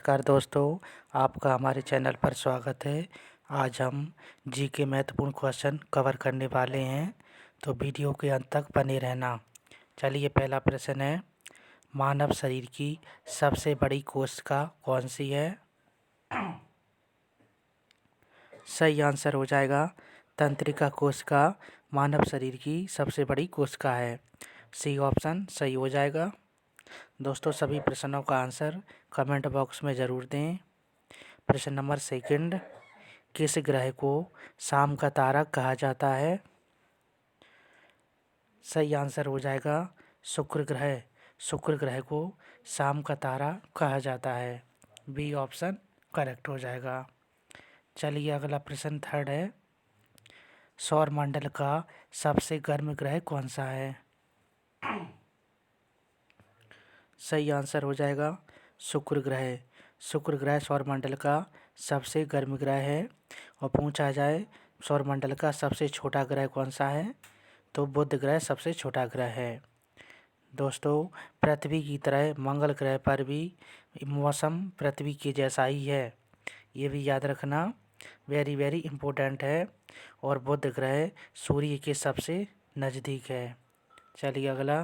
नमस्कार दोस्तों, आपका हमारे चैनल पर स्वागत है। आज हम जी के महत्वपूर्ण क्वेश्चन कवर करने वाले हैं, तो वीडियो के अंत तक बने रहना। चलिए, पहला प्रश्न है, मानव शरीर की सबसे बड़ी कोशिका कौन सी है? सही आंसर हो जाएगा तंत्रिका कोशिका मानव शरीर की सबसे बड़ी कोशिका है। सी ऑप्शन सही हो जाएगा। दोस्तों, सभी प्रश्नों का आंसर कमेंट बॉक्स में ज़रूर दें। प्रश्न नंबर सेकंड, किस ग्रह को शाम का तारा कहा जाता है? सही आंसर हो जाएगा शुक्र ग्रह। शुक्र ग्रह को शाम का तारा कहा जाता है। बी ऑप्शन करेक्ट हो जाएगा। चलिए, अगला प्रश्न थर्ड है, सौर मंडल का सबसे गर्म ग्रह कौन सा है? सही आंसर हो जाएगा शुक्र ग्रह। शुक्र ग्रह सौरमंडल का सबसे गर्म ग्रह है। और पूछा जाए सौरमंडल का सबसे छोटा ग्रह कौन सा है, तो बुध ग्रह सबसे छोटा ग्रह है। दोस्तों, पृथ्वी की तरह मंगल ग्रह पर भी मौसम पृथ्वी के जैसा ही है, ये भी याद रखना, वेरी वेरी इम्पोर्टेंट है। और बुध ग्रह सूर्य के सबसे नज़दीक है। चलिए, अगला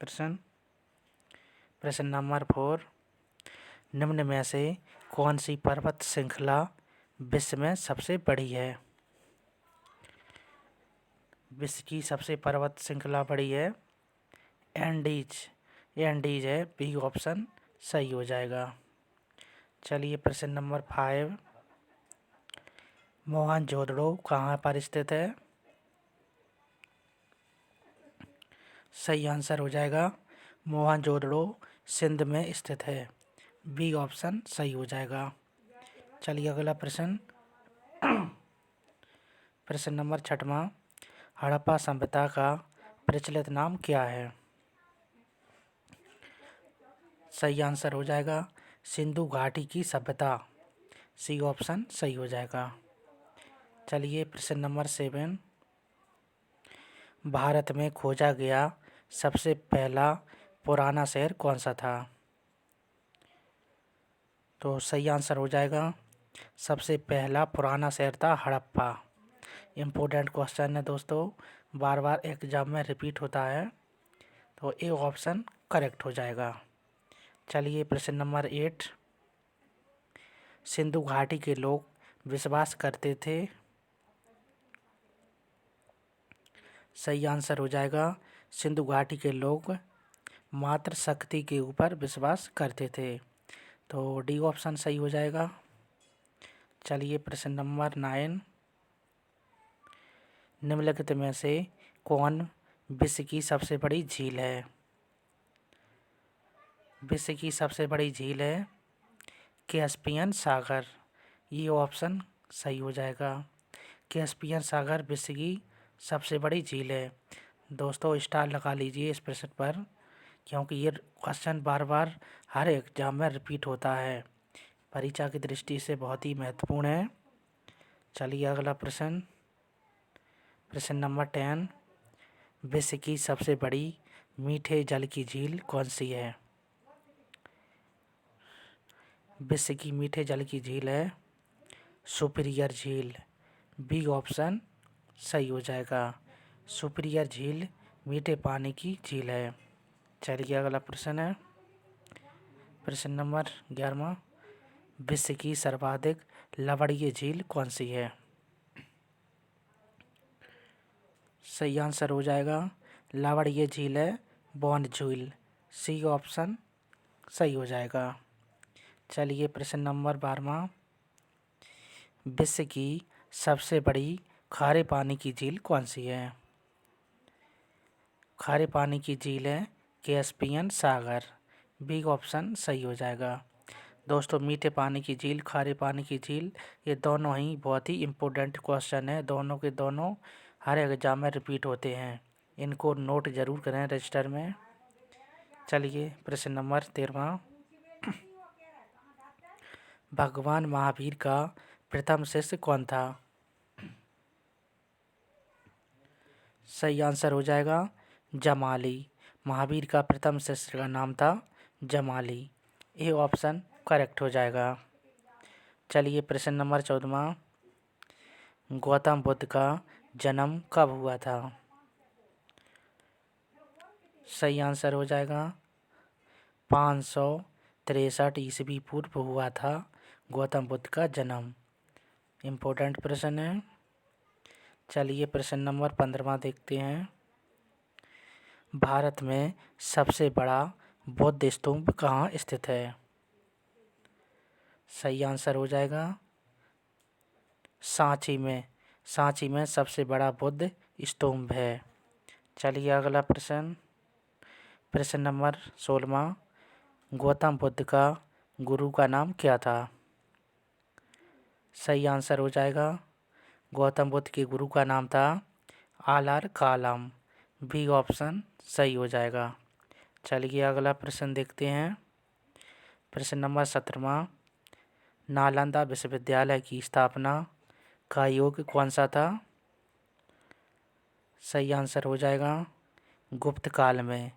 प्रश्न, प्रश्न नंबर 4, निम्न में से कौन सी पर्वत श्रृंखला विश्व में सबसे बड़ी है? विश्व की सबसे पर्वत श्रृंखला बड़ी है एंडीज। एंडीज है। बी ऑप्शन सही हो जाएगा। चलिए, प्रश्न नंबर 5, मोहनजोदड़ो कहाँ पर स्थित है? सही आंसर हो जाएगा मोहनजोदड़ो सिंध में स्थित है। बी ऑप्शन सही हो जाएगा। चलिए, अगला प्रश्न, प्रश्न नंबर 6वां, हड़प्पा सभ्यता का प्रचलित नाम क्या है? सही आंसर हो जाएगा सिंधु घाटी की सभ्यता। सी ऑप्शन सही हो जाएगा। चलिए, प्रश्न नंबर 7, भारत में खोजा गया सबसे पहला पुराना शहर कौन सा था? तो सही आंसर हो जाएगा सबसे पहला पुराना शहर था हड़प्पा। इम्पोर्टेंट क्वेश्चन है दोस्तों, बार बार एग्जाम में रिपीट होता है, तो ए ऑप्शन करेक्ट हो जाएगा। चलिए, प्रश्न नंबर 8, सिंधु घाटी के लोग विश्वास करते थे। सही आंसर हो जाएगा सिंधु घाटी के लोग मात्र शक्ति के ऊपर विश्वास करते थे। तो डी ऑप्शन सही हो जाएगा। चलिए, प्रश्न नंबर 9, निम्नलिखित में से कौन विश्व की सबसे बड़ी झील है? विश्व की सबसे बड़ी झील है कैस्पियन सागर। ये ऑप्शन सही हो जाएगा। कैस्पियन सागर विश्व की सबसे बड़ी झील है। दोस्तों, स्टार लगा लीजिए इस प्रश्न पर, क्योंकि ये क्वेश्चन बार बार हर एग्जाम में रिपीट होता है, परीक्षा की दृष्टि से बहुत ही महत्वपूर्ण है। चलिए, अगला प्रश्न, प्रश्न नंबर 10, विश्व की सबसे बड़ी मीठे जल की झील कौन सी है? विश्व की मीठे जल की झील है सुपीरियर झील। बी ऑप्शन सही हो जाएगा। सुपीरियर झील मीठे पानी की झील है। चलिए, अगला प्रश्न है, प्रश्न नंबर 11, विश्व की सर्वाधिक लवणीय झील कौन सी है? सही आंसर हो जाएगा लवणीय झील है बॉन्ड झील। सी ऑप्शन सही हो जाएगा। चलिए, प्रश्न नंबर 12, विश्व की सबसे बड़ी खारे पानी की झील कौन सी है? खारे पानी की झील है कैस्पियन सागर। बी ऑप्शन सही हो जाएगा। दोस्तों, मीठे पानी की झील, खारे पानी की झील, ये दोनों ही बहुत ही इम्पोर्टेंट क्वेश्चन है। दोनों के दोनों हर एग्जाम में रिपीट होते हैं, इनको नोट ज़रूर करें रजिस्टर में। चलिए, प्रश्न नंबर 13, भगवान महावीर का प्रथम शिष्य कौन था? सही आंसर हो जाएगा जमाली। महावीर का प्रथम शिष्य का नाम था जमाली। ए ऑप्शन करेक्ट हो जाएगा। चलिए प्रश्न नंबर 14वां, गौतम बुद्ध का जन्म कब हुआ था? सही आंसर हो जाएगा 563 ईस्वी पूर्व हुआ था गौतम बुद्ध का जन्म। इम्पोर्टेंट प्रश्न है। चलिए प्रश्न नंबर 15वां देखते हैं। भारत में सबसे बड़ा बौद्ध स्तूप कहाँ स्थित है? सही आंसर हो जाएगा सांची में। सांची में सबसे बड़ा बुद्ध स्तूप है। चलिए अगला प्रश्न, प्रश्न नंबर 16वां, गौतम बुद्ध का गुरु का नाम क्या था? सही आंसर हो जाएगा गौतम बुद्ध के गुरु का नाम था आलार कालम। बी ऑप्शन सही हो जाएगा। चलिए अगला प्रश्न देखते हैं। प्रश्न नंबर 17वां, नालंदा विश्वविद्यालय की स्थापना का युग कौन सा था? सही आंसर हो जाएगा गुप्त काल में।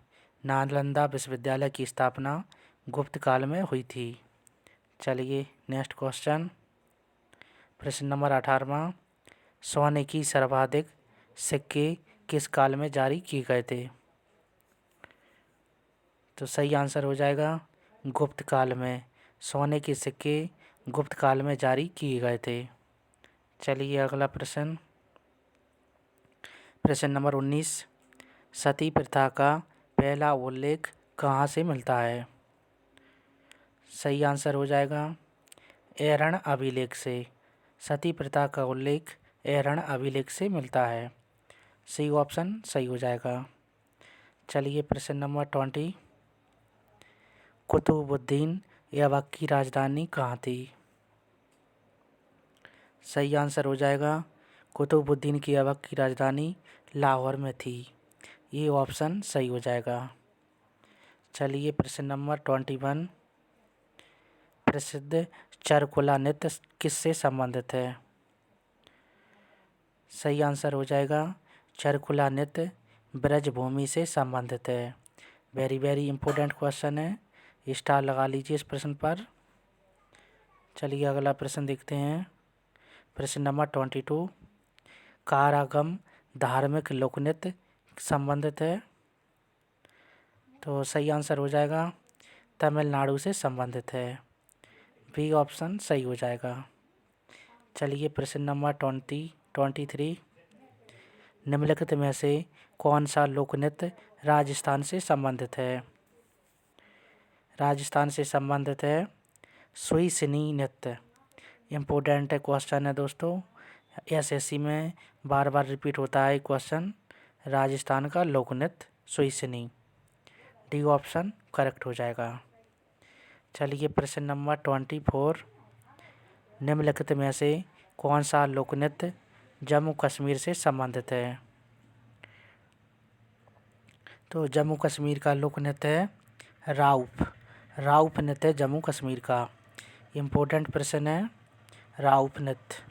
नालंदा विश्वविद्यालय की स्थापना गुप्त काल में हुई थी। चलिए नेक्स्ट क्वेश्चन, प्रश्न नंबर 18वां, सोने की सर्वाधिक सिक्के किस काल में जारी किए गए थे? तो सही आंसर हो जाएगा गुप्त काल में। सोने के सिक्के गुप्त काल में जारी किए गए थे। चलिए अगला प्रश्न, प्रश्न नंबर 19, सती प्रथा का पहला उल्लेख कहाँ से मिलता है? सही आंसर हो जाएगा ऐरण अभिलेख से। सती प्रथा का उल्लेख ऐरण अभिलेख से मिलता है। सी ऑप्शन सही हो जाएगा। चलिए प्रश्न नंबर 20, कुतुबुद्दीन ऐबक की राजधानी कहाँ थी? सही आंसर हो जाएगा कुतुबुद्दीन की ऐबक की राजधानी लाहौर में थी। ये ऑप्शन सही हो जाएगा। चलिए प्रश्न नंबर 21, प्रसिद्ध चरकुला नृत्य किससे संबंधित है? सही आंसर हो जाएगा चरकुला नृत्य ब्रजभूमि से संबंधित है। वेरी वेरी इंपॉर्टेंट क्वेश्चन है, स्टार लगा लीजिए इस प्रश्न पर। चलिए अगला प्रश्न देखते हैं। प्रश्न नंबर 22, कारागम धार्मिक लोकनृत्य संबंधित है। तो सही आंसर हो जाएगा तमिलनाडु से संबंधित है। बी ऑप्शन सही हो जाएगा। चलिए प्रश्न नंबर 23, निम्नलिखित में से कौन सा लोकनृत्य राजस्थान से संबंधित है? राजस्थान से संबंधित है सुईसिनी नृत्य। इम्पोर्टेंट क्वेश्चन है दोस्तों, एसएससी में बार बार रिपीट होता है क्वेश्चन। राजस्थान का लोकनृत्य सुईसिनी। डी ऑप्शन करेक्ट हो जाएगा। चलिए प्रश्न नंबर 24, निम्नलिखित में से कौन सा लोकनृत्य जम्मू कश्मीर से संबंधित है? तो जम्मू कश्मीर का लोकनृत्य है राउफ। राउफ नृत्य जम्मू कश्मीर का। इम्पोर्टेंट प्रश्न है राउफ नृत्य।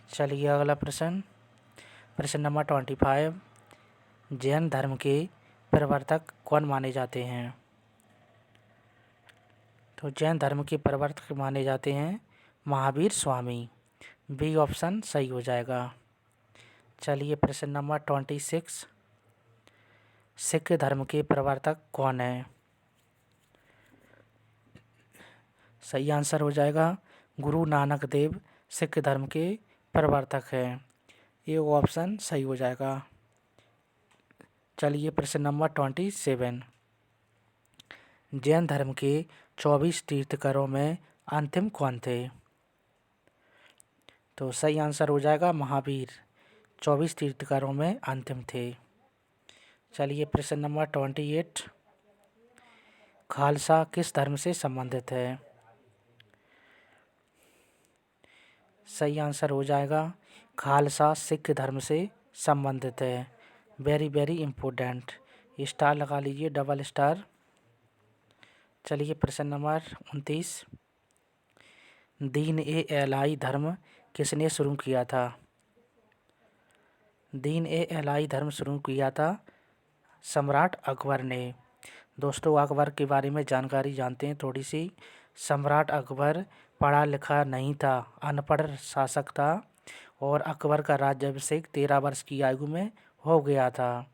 चलिए अगला प्रश्न, प्रश्न नंबर 25, जैन धर्म के प्रवर्तक कौन माने जाते हैं? तो जैन धर्म के प्रवर्तक माने जाते हैं महावीर स्वामी। बी ऑप्शन सही हो जाएगा। चलिए प्रश्न नंबर 26, सिख धर्म के प्रवर्तक कौन है? सही आंसर हो जाएगा गुरु नानक देव सिख धर्म के प्रवर्तक हैं। ये ऑप्शन सही हो जाएगा। चलिए प्रश्न नंबर 27, जैन धर्म के 24 तीर्थंकरों में अंतिम कौन थे? तो सही आंसर हो जाएगा महावीर 24 तीर्थंकरों में अंतिम थे। चलिए प्रश्न नंबर 28, खालसा किस धर्म से संबंधित है? सही आंसर हो जाएगा खालसा सिख धर्म से संबंधित है। वेरी वेरी इम्पोर्टेंट, स्टार लगा लीजिए, डबल स्टार। चलिए प्रश्न नंबर 29, दीन ए एलाई धर्म किसने शुरू किया था? दीन ए एलाई धर्म शुरू किया था सम्राट अकबर ने। दोस्तों अकबर के बारे में जानकारी जानते हैं थोड़ी सी। सम्राट अकबर पढ़ा लिखा नहीं था, अनपढ़ शासक था और अकबर का राज्याभिषेक 13 वर्ष की आयु में हो गया था।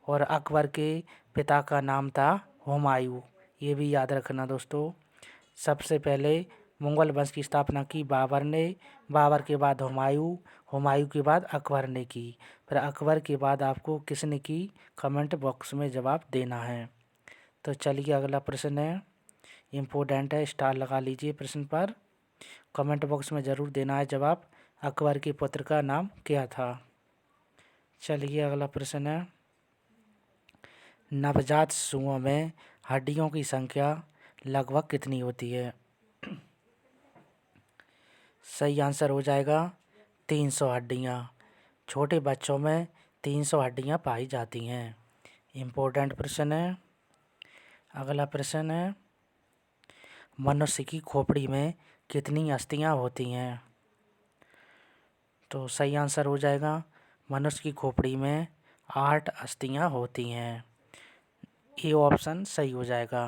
और अकबर के पिता का नाम था हुमायूं। ये भी याद रखना दोस्तों। सबसे पहले मुगल वंश की स्थापना की बाबर ने, बाबर के बाद हुमायूं, हुमायूं के बाद अकबर ने की। फिर अकबर के बाद आपको किसने की, कमेंट बॉक्स में जवाब देना है। तो चलिए अगला प्रश्न है, इम्पोर्टेंट है, स्टार लगा लीजिए प्रश्न पर। कमेंट बॉक्स में ज़रूर देना है जवाब। अकबर के पुत्र का नाम क्या था। चलिए अगला प्रश्न है, नवजात शिशुओं में हड्डियों की संख्या लगभग कितनी होती है। सही आंसर हो जाएगा 300 हड्डियाँ। छोटे बच्चों में 300 हड्डियाँ पाई जाती हैं। इम्पोर्टेंट प्रश्न है। अगला प्रश्न है, मनुष्य की खोपड़ी में कितनी अस्थियाँ होती हैं। तो सही आंसर हो जाएगा, मनुष्य की खोपड़ी में 8 अस्थियाँ होती हैं। ये ऑप्शन सही हो जाएगा।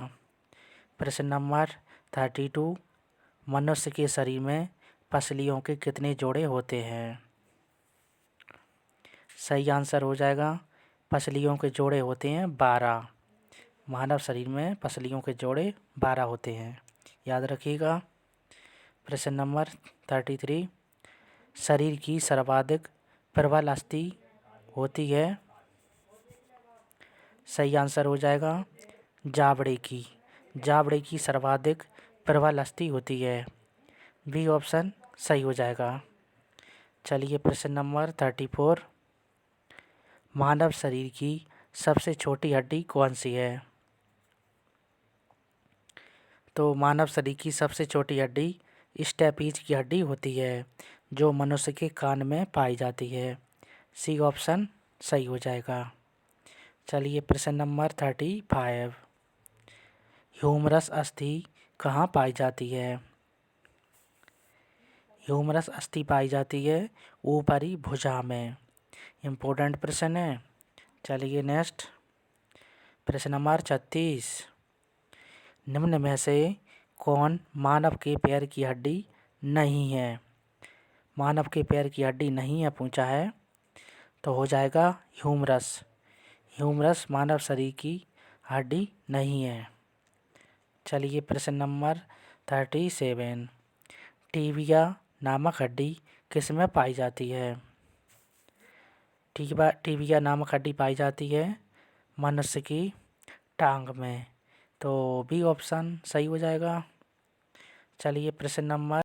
प्रश्न नंबर 32, मनुष्य के शरीर में पसलियों के कितने जोड़े होते हैं। सही आंसर हो जाएगा, पसलियों के जोड़े होते हैं 12। मानव शरीर में पसलियों के जोड़े 12 होते हैं, याद रखिएगा। प्रश्न नंबर 33, शरीर की सर्वाधिक प्रबल अस्थि होती है। सही आंसर हो जाएगा, जावड़े की। जावड़े की सर्वाधिक प्रबल अस्थि होती है। बी ऑप्शन सही हो जाएगा। चलिए प्रश्न नंबर 34, मानव शरीर की सबसे छोटी हड्डी कौन सी है। तो मानव शरीर की सबसे छोटी हड्डी स्टेपीज की हड्डी होती है, जो मनुष्य के कान में पाई जाती है। सी ऑप्शन सही हो जाएगा। चलिए प्रश्न नंबर 35, ह्यूमरस अस्थि कहाँ पाई जाती है। ह्यूमरस अस्थि पाई जाती है ऊपरी भुजा में। इम्पोर्टेंट प्रश्न है। चलिए नेक्स्ट, प्रश्न नंबर 36, निम्न में से कौन मानव के पैर की हड्डी नहीं है। मानव के पैर की हड्डी नहीं है पूछा है, तो हो जाएगा ह्यूमरस। ह्यूमरस मानव शरीर की हड्डी नहीं है। चलिए प्रश्न नंबर 37, टीबिया नामक हड्डी किस में पाई जाती है। टीबिया नामक हड्डी पाई जाती है मनुष्य की टांग में। तो बी ऑप्शन सही हो जाएगा। चलिए प्रश्न नंबर